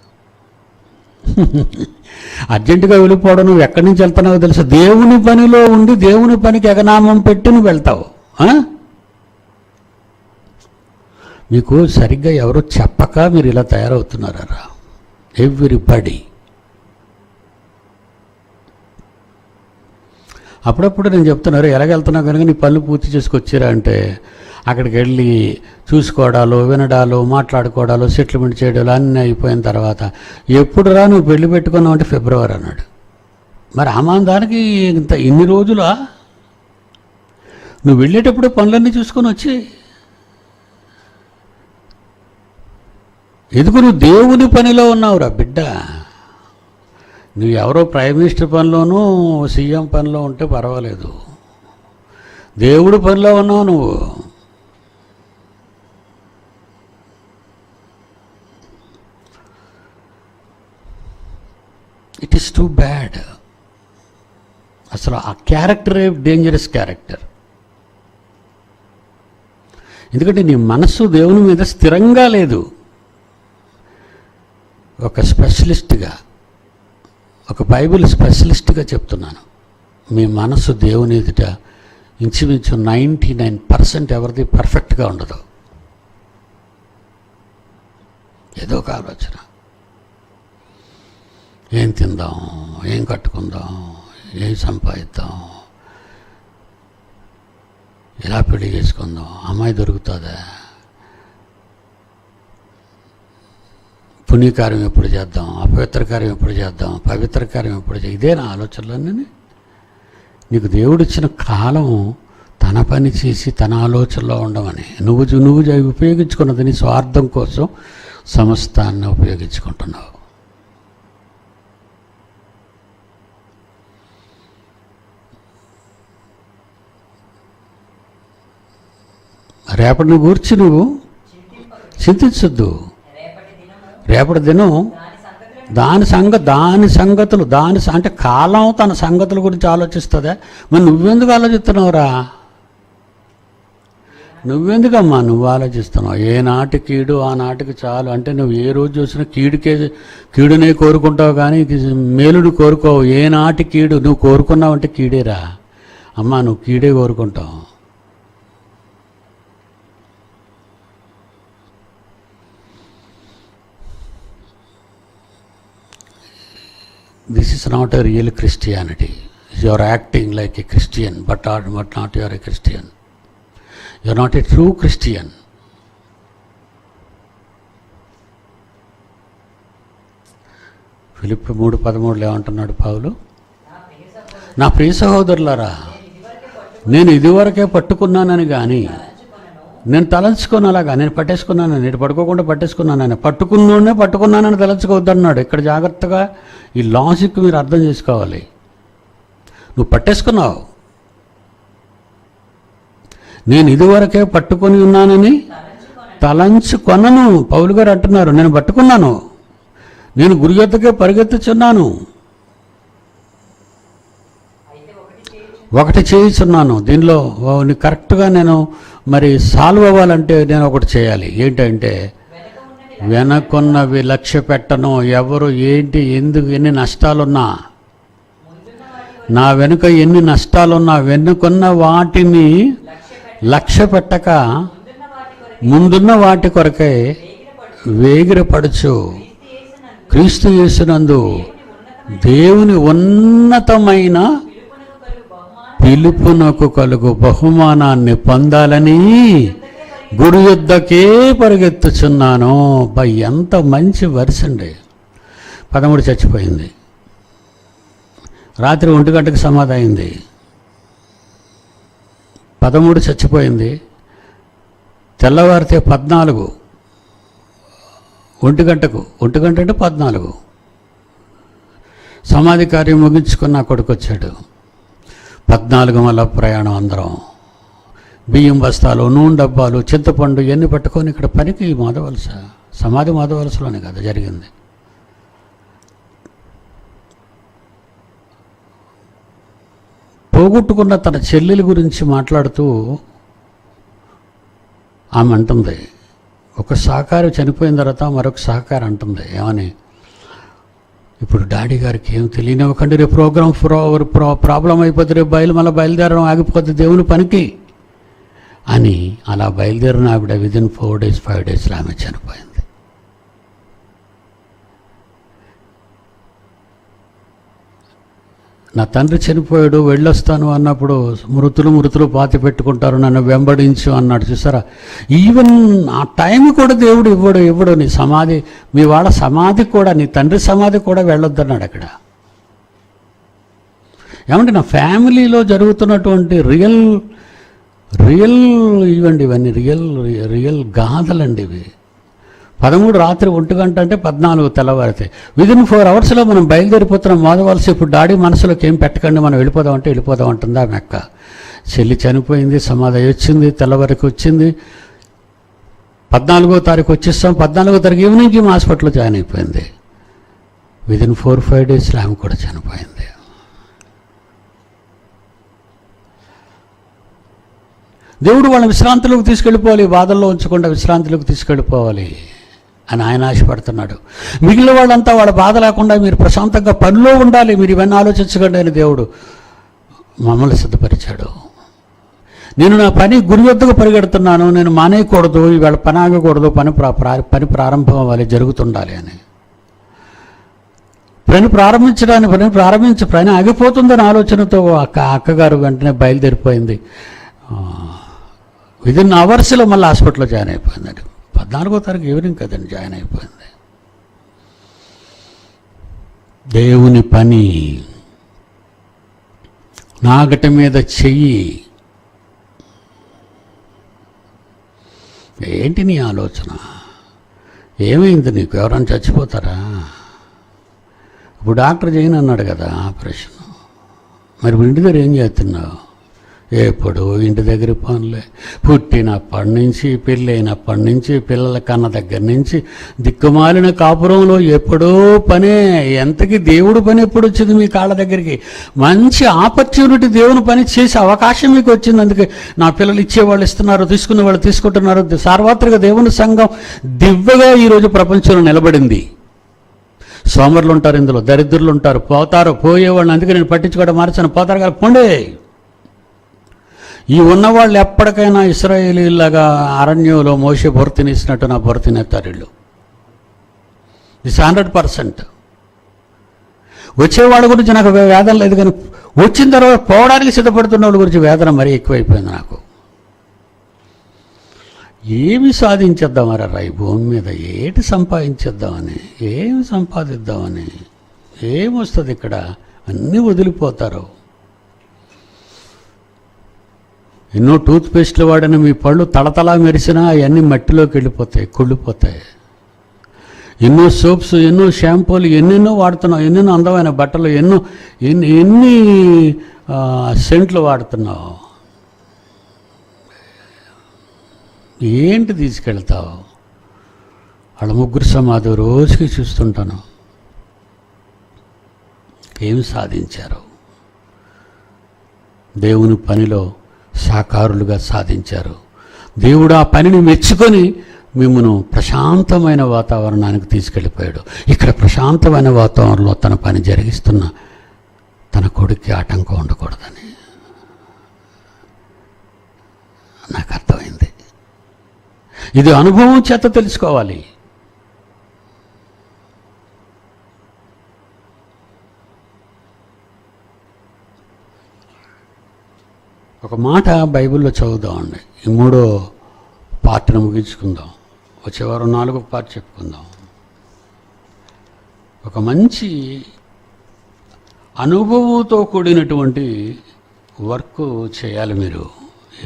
అర్జెంటుగా వెళ్ళిపోవడం, నువ్వు ఎక్కడి నుంచి వెళ్తున్నావో తెలుసా? దేవుని పనిలో ఉండి దేవుని పనికి ఎగనామం పెట్టి నువ్వు వెళ్తావు. మీకు సరిగ్గా ఎవరో చెప్పక మీరు ఇలా తయారవుతున్నారా? ఎవ్రీబడి. అప్పుడప్పుడు నేను చెప్తున్నారు, ఎలాగెళ్తున్నావు కనుక నీ పనులు పూర్తి చేసుకొచ్చారా అంటే, అక్కడికి వెళ్ళి చూసుకోవడాలు, వినడాలు, మాట్లాడుకోవడాలు, సెటిల్మెంట్ చేయడాలు అన్నీ అయిపోయిన తర్వాత ఎప్పుడు రా నువ్వు పెళ్లి పెట్టుకున్నావు అంటే ఫిబ్రవరి అన్నాడు. మరి దానికి ఇన్ని రోజులా? నువ్వు వెళ్ళేటప్పుడు పనులన్నీ చూసుకొని వచ్చి ఎందుకు నువ్వు దేవుని పనిలో ఉన్నావురా బిడ్డ. నువ్వు ఎవరో ప్రైమ్ మినిస్టర్ పనిలోనూ సీఎం పనిలో ఉంటే పర్వాలేదు, దేవుడి పనిలో ఉన్నావు నువ్వు. It is too bad. అసలు ఆ క్యారెక్టరే డేంజరస్ క్యారెక్టర్. ఎందుకంటే నీ మనస్సు దేవుని మీద స్థిరంగా లేదు. ఒక స్పెషలిస్ట్గా, ఒక బైబిల్ స్పెషలిస్ట్గా చెప్తున్నాను, మీ మనసు దేవుని ఎదుట ఇంచుమించు 99% ఎవరిది పర్ఫెక్ట్గా ఉండదు. ఏదో ఒక ఆలోచన, ఏం తిందాం, ఏం కట్టుకుందాం, ఏం సంపాదిద్దాం, ఎలా పెళ్లి చేసుకుందాం, అమ్మాయి దొరుకుతుందా, పుణ్యకార్యం ఎప్పుడు చేద్దాం, అపవిత్ర కార్యం ఎప్పుడు చేద్దాం, పవిత్ర కార్యం ఎప్పుడు చేద్దాం. ఇదే నా ఆలోచనలన్నీ. నీకు దేవుడిచ్చిన కాలం తన పని చేసి తన ఆలోచనలో ఉండమని. నువ్వు ఉపయోగించుకున్నది నీ స్వార్థం కోసం సమస్తాన్ని ఉపయోగించుకుంటున్నావు. రేపటిని గూర్చి నువ్వు చింతించొద్దు. రేపటి దినం దాని సంగతులు అంటే కాలం తన సంగతుల గురించి ఆలోచిస్తుందా? మరి నువ్వెందుకు ఆలోచిస్తున్నావురా? నువ్వెందుకమ్మా నువ్వు ఆలోచిస్తున్నావు? ఏ నాటి కీడు ఆ నాటికి చాలు అంటే నువ్వు ఏ రోజు చూసినా కీడునే కోరుకుంటావు కానీ మేలుని కోరుకోవు. ఏ నాటి కీడు నువ్వు కోరుకున్నావు అంటే కీడేరా అమ్మా, నువ్వు కీడే కోరుకుంటావు. This is not a real Christianity. You are acting like a Christian, but not you are a Christian. You are not a true Christian. Philippi 3:13 ఏమంటున్నాడు పౌలు? నా ప్రియ సహోదరులారా, నేను ఇదివరకే పట్టుకున్నానని కానీ నేను తలంచుకోను. అలాగా నేను పట్టేసుకున్నాను, నేను పడుకోకుండా పట్టేసుకున్నాను. పట్టుకున్నానని తలంచుకోవద్దన్నాడు. ఇక్కడ జాగ్రత్తగా ఈ లాజిక్ మీరు అర్థం చేసుకోవాలి. నువ్వు పట్టేసుకున్నావు. నేను ఇదివరకే పట్టుకొని ఉన్నానని తలంచుకొనను. పౌలు గారు అంటున్నారు, నేను పట్టుకున్నాను, నేను గురి యొద్దకే పరిగెత్తుచున్నాను, ఒకటి చేయుచున్నాను. దీనిలో కరెక్ట్గా నేను మరి సాల్వ్ అవ్వాలంటే నేను ఒకటి చేయాలి. ఏంటంటే వెనకున్నవి లక్ష్య పెట్టను. ఎవరు ఏంటి ఎందుకు ఎన్ని నష్టాలున్నా, నా వెనుక ఎన్ని నష్టాలున్నా వెనుకున్న వాటిని లక్ష్య పెట్టక ముందున్న వాటి కొరకై వేగిరపడుచు క్రీస్తు యేసునందు దేవుని ఉన్నతమైన పిలుపునకు కలుగు బహుమానాన్ని పొందాలని గురు యుద్ధకే పరిగెత్తుచున్నాను. ఎంత మంచి వరుస అండి. 13 చచ్చిపోయింది, రాత్రి 1 గంటకు సమాధి అయింది. 13 చచ్చిపోయింది, తెల్లవారితే 14, 1 గంటకు, 1 గంట అంటే 14 సమాధి కార్యం ముగించుకున్న కొడుకు వచ్చాడు. 14 మళ్ళా ప్రయాణం. అందరం బియ్యం బస్తాలు, నూనె డబ్బాలు, చింతపండు ఇవన్నీ పట్టుకొని ఇక్కడ పనికి మాధవలస, సమాధి మాధవలసలోనే కదా జరిగింది. పోగొట్టుకున్న తన చెల్లెల గురించి మాట్లాడుతూ ఆమె అంటుంది, ఒక సహకారి చనిపోయిన తర్వాత మరొక సహకారి అంటుంది ఏమని, ఇప్పుడు డాడీ గారికి ఏం తెలియనివ్వకండి, రేపు ప్రాబ్లం అయిపోతుంది, రేపు మళ్ళీ బయలుదేరడం ఆగిపోతుంది దేవుని పనికి అని. అలా బయలుదేరిన ఆవిడ విదిన్ 4 days 5 daysలో ఆమె చనిపోయింది. నా తండ్రి చనిపోయాడు వెళ్ళొస్తాను అన్నప్పుడు మృతులు పాతి పెట్టుకుంటారు, నన్ను వెంబడించు అన్నాడు చూసారా. ఈవెన్ ఆ టైం కూడా దేవుడు ఇవ్వడు. నీ సమాధి, మీ వాళ్ళ సమాధి కూడా, నీ తండ్రి సమాధి కూడా వెళ్ళొద్దన్నాడు అక్కడ. ఏమంటే నా ఫ్యామిలీలో జరుగుతున్నటువంటి రియల్ ఇవండి, ఇవన్నీ రియల్ గాథలండి ఇవి. 13 రాత్రి 1 గంట అంటే 14 తెల్లవారితాయి. విదిన్ 4 hours మనం బయలుదేరిపోతున్నాం. మాధవలసి ఇప్పుడు డాడీ మనసులోకి ఏం పెట్టకండి, మనం వెళ్ళిపోదాం అంటుంది ఆమె అక్క. చెల్లి చనిపోయింది, సమాధి వచ్చింది, తెల్లవారికి వచ్చింది. 14వ తారీఖు వచ్చేస్తాం. 14వ తారీఖు ఈవినింగ్కి హాస్పిటల్లో జాయిన్ అయిపోయింది. విదిన్ 4-5 daysలో ఆమె కూడా చనిపోయింది. దేవుడు వాళ్ళ విశ్రాంతిలోకి తీసుకెళ్ళిపోవాలి, బాధల్లో ఉంచకుండా విశ్రాంతిలోకి తీసుకెళ్ళిపోవాలి అని ఆయన ఆశపడుతున్నాడు. మిగిలిన వాళ్ళంతా వాళ్ళ బాధ లేకుండా మీరు ప్రశాంతంగా పనిలో ఉండాలి, మీరు ఇవన్నీ ఆలోచించకండి అని దేవుడు మమ్మల్ని సిద్ధపరిచాడు. నేను నా పని గురి వద్దకు పరిగెడుతున్నాను, నేను మానేయకూడదు, ఇవాళ పని ఆగకూడదు, పని ప్రారంభం అవ్వాలి, జరుగుతుండాలి అని. పని ఆగిపోతుందని ఆలోచనతో అక్కగారు వెంటనే బయలుదేరిపోయింది. విదిన్ అవర్స్లో మళ్ళీ హాస్పిటల్లో జాయిన్ అయిపోయిందండి. 14వ తారీఖు ఈవినింగ్ కదండి జాయిన్ అయిపోయింది. దేవుని పని నాగటి మీద చెయ్యి. ఏంటి నీ ఆలోచన? ఏమైంది నీకు? ఎవరైనా చచ్చిపోతారా? ఇప్పుడు డాక్టర్ చేయను అన్నాడు కదా ఆపరేషన్. మరి ఇంటి దగ్గర ఏం చేస్తున్నావు? ఎప్పుడు ఇంటి దగ్గర పనులే. పుట్టినప్పటి నుంచి, పెళ్ళైనప్పటి నుంచి, పిల్లల కన్న దగ్గర నుంచి, దిక్కుమాలిన కాపురంలో ఎప్పుడో పనే. ఎంతకి దేవుడు పని ఎప్పుడు వచ్చింది మీ కాళ్ళ దగ్గరికి? మంచి ఆపర్చునిటీ, దేవుని పని చేసే అవకాశం మీకు వచ్చింది. అందుకే నా పిల్లలు ఇచ్చేవాళ్ళు ఇస్తున్నారు, తీసుకునే వాళ్ళు తీసుకుంటున్నారు. సార్వత్రిక దేవుని సంఘం దివ్యగా ఈరోజు ప్రపంచంలో నిలబడింది. సోమరులు ఉంటారు, ఇందులో దరిద్రులు ఉంటారు, పోయేవాళ్ళని. అందుకే నేను పట్టించుకోవడం మార్చాను. పోతారు కదా, పోండే. ఈ ఉన్నవాళ్ళు ఎప్పటికైనా ఇశ్రాయేలీలాగా అరణ్యంలో మోషే బొరతినిసినట్టు నా బొరతినేస్తారు వీళ్ళు. ఇది 100%. వచ్చేవాళ్ళ గురించి నాకు వేదన లేదు, కానీ వచ్చిన తర్వాత పోవడానికి సిద్ధపడుతున్న వాళ్ళ గురించి వేదన మరీ ఎక్కువైపోయింది నాకు. ఏమి సాధించేద్దామరా ఈ భూమి మీద? ఏటి సంపాదించేద్దామని, ఏమి సంపాదిద్దామని, ఏమొస్తుంది ఇక్కడ? అన్నీ వదిలిపోతారు. ఎన్నో టూత్పేస్ట్లు వాడిన మీ పళ్ళు తళతళా మెరిసినా అవన్నీ మట్టిలోకి వెళ్ళిపోతాయి, కుళ్ళిపోతాయి. ఎన్నో సోప్స్, ఎన్నో షాంపూలు, ఎన్నెన్నో వాడుతున్నావు, ఎన్నెన్నో అందమైన బట్టలు, ఎన్ని సెంట్లు వాడుతున్నావు. ఏంటి తీసుకెళ్తావు? వాళ్ళ ముగ్గురు సమాధి రోజుకి చూస్తుంటాను. ఏమి సాధించారు? దేవుని పనిలో సాకారులుగా సాధించారు. దేవుడు ఆ పనిని మెచ్చుకొని మిమ్మను ప్రశాంతమైన వాతావరణానికి తీసుకెళ్ళిపోయాడు. ఇక్కడ ప్రశాంతమైన వాతావరణంలో తన పని జరిగిస్తున్న తన కొడుక్కి ఆటంకం ఉండకూడదని. నాకు అర్థమైంది. ఇది అనుభవం చేత తెలుసుకోవాలి. ఒక మాట బైబిల్లో చదువుదామండి. ఈ 3వ పార్ట్ను ముగించుకుందాం. వచ్చే వారం 4వ పార్ట్ చెప్పుకుందాం. ఒక మంచి అనుభవంతో కూడినటువంటి వర్క్ చేయాలి మీరు.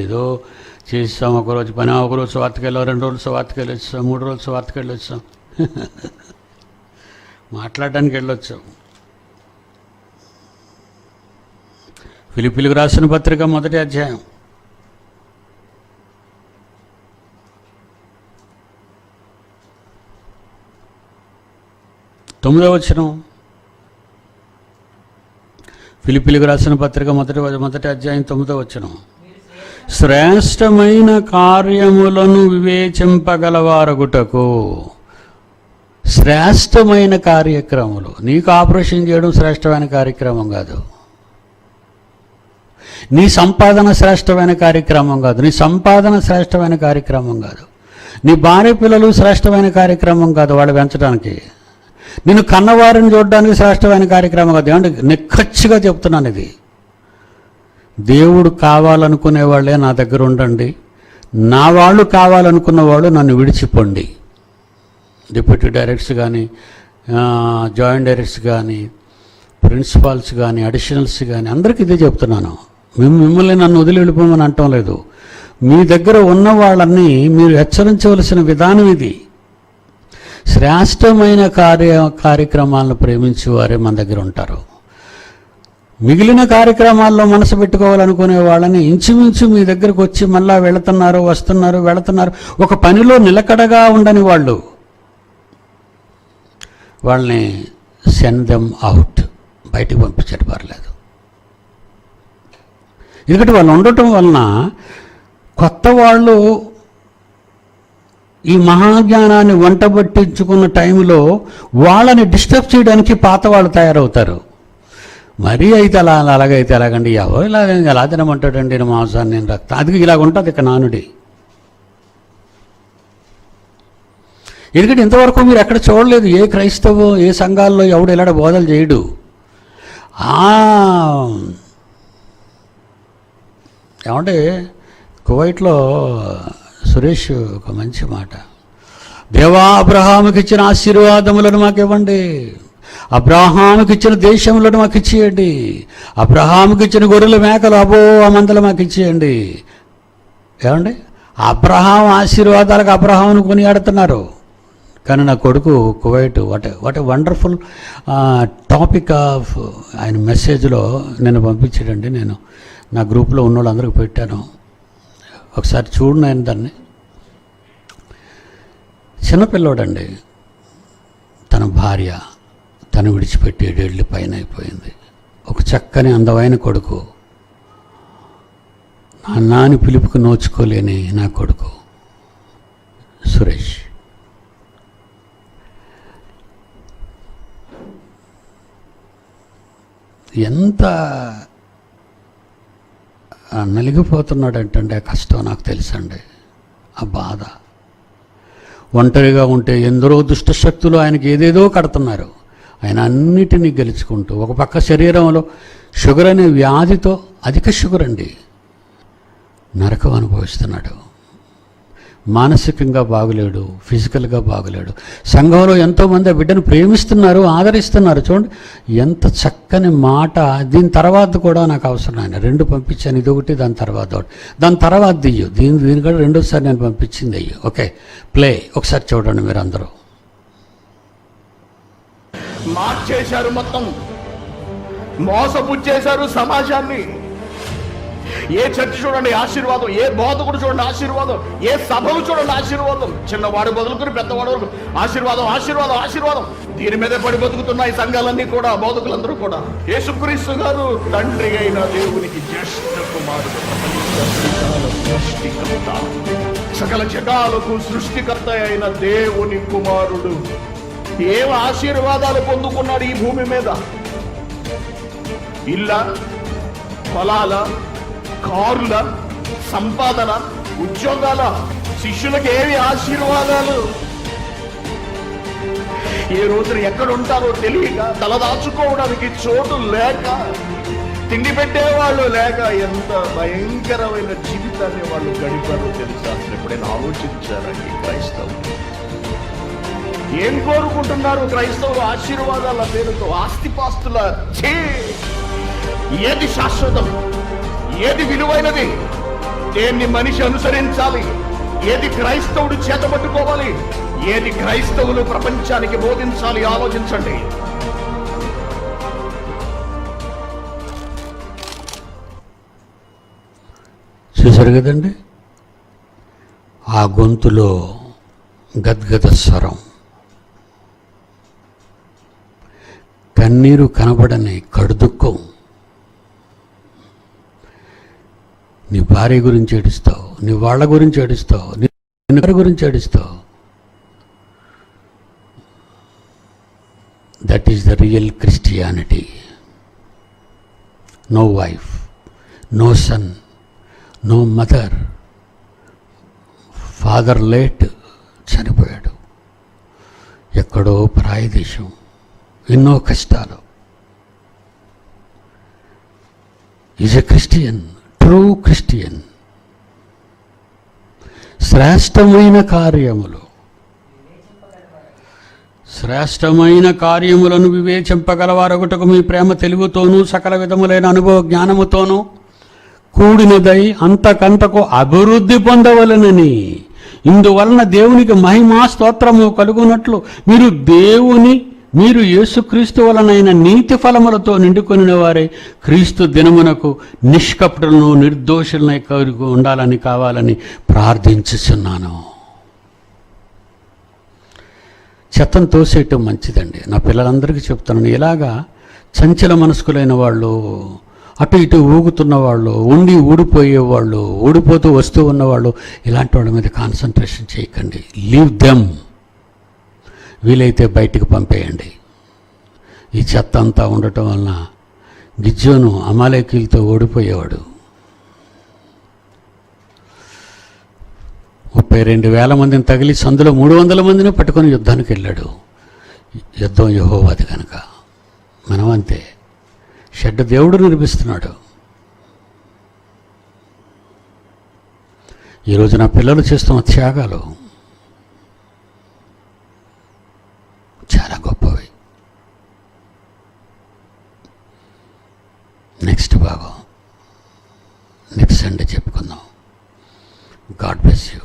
ఏదో చేస్తాం, ఒకరోజు పని, ఒకరోజు స్వార్థకి వెళ్ళాం, 2 రోజులు స్వార్థకి వెళ్ళొచ్చాం, 3 రోజులు స్వార్థకి వెళ్ళొచ్చాం, మాట్లాడడానికి వెళ్ళొచ్చాం. ఫిలిప్పీలకు రాసిన పత్రిక 1వ అధ్యాయం 9వ వచనం. ఫిలిప్పీలకు రాసిన పత్రిక 1వ అధ్యాయం 9వ వచనం. శ్రేష్టమైన కార్యములను వివేచింపగలవారగుటకు. శ్రేష్టమైన కార్యక్రమాలు. నీకు ఆపరేషన్ చేయడం శ్రేష్టమైన కార్యక్రమం కాదు. నీ సంపాదన శ్రేష్టమైన కార్యక్రమం కాదు. నీ సంపాదన శ్రేష్టమైన కార్యక్రమం కాదు. నీ భార్య పిల్లలు శ్రేష్టమైన కార్యక్రమం కాదు వాళ్ళు పెంచడానికి. నిన్ను కన్నవారిని చూడడానికి శ్రేష్టమైన కార్యక్రమం కాదు. ఏమంటే నిక్కచ్చిగా చెప్తున్నాను, ఇది దేవుడు కావాలనుకునే వాళ్ళే నా దగ్గర ఉండండి, నా వాళ్ళు కావాలనుకున్న వాళ్ళు నన్ను విడిచిపోండి. డిప్యూటీ డైరెక్టర్స్ కానీ, జాయింట్ డైరెక్టర్స్ కానీ, ప్రిన్సిపాల్స్ కానీ, అడిషనల్స్ కానీ అందరికీ ఇదే చెప్తున్నాను. మిమ్మల్ని నన్ను వదిలి వెళ్ళిపోమని అంటం లేదు. మీ దగ్గర ఉన్న వాళ్ళని మీరు హెచ్చరించవలసిన విధానం ఇది. శ్రేష్టమైన కార్యక్రమాలను ప్రేమించే వారే మన దగ్గర ఉంటారు. మిగిలిన కార్యక్రమాల్లో మనసు పెట్టుకోవాలనుకునే వాళ్ళని ఇంచుమించు మీ దగ్గరకు వచ్చి మళ్ళా వస్తున్నారు, ఒక పనిలో నిలకడగా ఉండని వాళ్ళని సెండ్ దెమ్ అవుట్, బయటికి పంపించడం పర్లేదు. ఎందుకంటే వాళ్ళు ఉండటం వలన కొత్త వాళ్ళు ఈ మహాజ్ఞానాన్ని వంటబట్టించుకున్న టైంలో వాళ్ళని డిస్టర్బ్ చేయడానికి పాత వాళ్ళు తయారవుతారు. మరీ అయితే అలాగైతే ఎలాగండి, ఎవరు ఎలా తినమంటాడండి నేను మాంసాన్ని, నేను రక్తం, అది ఇలాగ ఉంటుంది ఇక నానుడి. ఎందుకంటే ఇంతవరకు మీరు ఎక్కడ చూడలేదు, ఏ క్రైస్తవు ఏ సంఘాల్లో ఎవడు ఇలాంటి బోధలు చేయడు. ఏమంటే కువైట్లో సురేష్ ఒక మంచి మాట, దేవా అబ్రహాముకి ఇచ్చిన ఆశీర్వాదములను మాకు ఇవ్వండి, అబ్రహాముకి ఇచ్చిన దేశములను మాకు ఇచ్చేయండి, అబ్రహాముకి ఇచ్చిన గొర్రెల మేకలు అబో మందలు మాకు ఇచ్చేయండి. ఏమండి అబ్రహాం ఆశీర్వాదాలకు అబ్రహామును కొనియాడుతున్నారు. కానీ నా కొడుకు Kuwait what a wonderful topic of ఆయన మెసేజ్లో నేను పంపించాడండి. నేను నా గ్రూప్లో ఉన్న వాళ్ళందరికీ పెట్టాను, ఒకసారి చూడండి. ఆయన దాన్ని చిన్నపిల్లోడండి, తన భార్య తను విడిచిపెట్టి 7 ఏళ్ళు పైన అయిపోయింది. ఒక చక్కని అందమైన కొడుకు, నాని పిలుపుకు నోచుకోలేని నా కొడుకు సురేష్. ఎంత నలిగిపోతున్నాడంటే ఆ కష్టం నాకు తెలుసండి, ఆ బాధ. ఒంటరిగా ఉంటే ఎందరో దుష్టశక్తులు ఆయనకి ఏదేదో కడుతున్నారు. ఆయన అన్నిటినీ గెలుచుకుంటూ ఒక పక్క శరీరంలో షుగర్ అనే వ్యాధితో, అధిక షుగర్ అండి, నరకం అనుభవిస్తున్నాడు. మానసికంగా బాగులేడు, ఫిజికల్గా బాగులేడు. సంఘంలో ఎంతోమంది ఆ బిడ్డను ప్రేమిస్తున్నారు, ఆదరిస్తున్నారు. చూడండి ఎంత చక్కని మాట. దీని తర్వాత కూడా నాకు అవసరం, ఆయన 2 పంపించాను, ఇదొకటి దాని తర్వాత ఒకటి, దాని తర్వాత దియ్యు, దీని కూడా రెండోసారి నేను పంపించింది అయ్యో. ఓకే ప్లే, ఒకసారి చూడండి మీరు అందరూ. మార్చేశారు, మొత్తం మోసపుచ్చేశారు సమాజాన్ని. ఏ చర్చ చూడండి ఆశీర్వాదం, ఏ బోధకుడు చూడండి ఆశీర్వాదం, ఏ సభలు చూడండి ఆశీర్వాదం, చిన్నవాడు బదులుకుని పెద్దవాడు వరకు ఆశీర్వాదం ఆశీర్వాదం ఆశీర్వాదం. దీని మీద పడి బతుకుతున్నాయి సంఘాలన్నీ కూడా, బోధకులందరూ కూడా. యేసుక్రీస్తు గారు తండ్రి అయిన దేవునికి జ్యేష్ఠ కుమారుడు, సృష్టికర్త, సకల జగాలకు సృష్టికర్త అయిన దేవుని కుమారుడు ఏం ఆశీర్వాదాలు పొందుకున్నాడు ఈ భూమి మీద? ఇళ్ళ, పొలాల, కారుల, సంపాదన, ఉద్యోగాల, శిష్యులకు ఏవి ఆశీర్వాదాలు? ఏ రోజున ఎక్కడ ఉంటారో తెలియక, తలదాచుకోవడానికి చోటు లేక, తిండి పెట్టేవాళ్ళు లేక ఎంత భయంకరమైన జీవితాన్ని వాళ్ళు గడిపారో తెలుసా? అసలు ఎప్పుడైనా ఆలోచించారండి క్రైస్తవులు? ఏం కోరుకుంటున్నారు క్రైస్తవులు? ఆశీర్వాదాల పేరుతో, ఆస్తిపాస్తుల. ఏది శాశ్వతం? ఏది విలువైనది? దేన్ని మనిషి అనుసరించాలి? ఏది క్రైస్తవుడు చేతబట్టుకోవాలి? ఏది క్రైస్తవులు ప్రపంచానికి బోధించాలి? ఆలోచించండి. చూశారు కదండి, ఆ గొంతులో గద్గద స్వరం, కన్నీరు కనబడని కడుదుక్కం. నీ భార్య గురించి ఏడుస్తావు, నీ వాళ్ళ గురించి ఏడుస్తావు, నీ గురించి ఏడుస్తావు. That is the real Christianity. No wife, no son, no mother. Father late, చనిపోయాడు. ఎక్కడో పరాయి దేశం, ఎన్నో కష్టాలు. Is a Christian, true Christian. శ్రేష్టమైన కార్యములను వివేచింపగలవారొకటకు మీ ప్రేమ తెలుగుతోనూ సకల విధములైన అనుభవ జ్ఞానముతోనూ కూడినదై అంతకంతకు అభివృద్ధి పొందవలనని, ఇందువలన దేవునికి మహిమా స్తోత్రము కలుగునట్లు మీరు యేసుక్రీస్తు వలనైన నీతి ఫలములతో నిండుకొనిన వారే క్రీస్తు దినమునకు నిష్కపటులను నిర్దోషులనై కలిగి ఉండాలని కావాలని ప్రార్థించుచున్నాను. చెత్తను తోసేయటం మంచిదండి. నా పిల్లలందరికీ చెప్తున్నాను, ఇలాగా చంచల మనస్కులైన వాళ్ళు, అటు ఇటు ఊగుతున్న వాళ్ళు, ఊడిపోయేవాళ్ళు, ఊడిపోతూ వస్తూ ఉన్నవాళ్ళు, ఇలాంటి వాళ్ళ మీద కాన్సన్ట్రేషన్ చేయకండి. Leave them. వీలైతే బయటికి పంపేయండి. ఈ చెత్త అంతా ఉండటం వలన గిద్యోను అమాలేకీలతో ఓడిపోయేవాడు. 32,000 మందిని తగిలి సందులో 300 మందిని పట్టుకొని యుద్ధానికి వెళ్ళాడు. యుద్ధం యెహోవాది కనుక. మనం అంతే, షెడ్ దేవుడు నిర్మిస్తున్నాడు. ఈరోజు నా పిల్లలు చేస్తున్న త్యాగాలు చాలా గొప్పవి. నెక్స్ట్ భాగం నెక్స్ట్ సండే చెప్పుకుందాం. God bless you.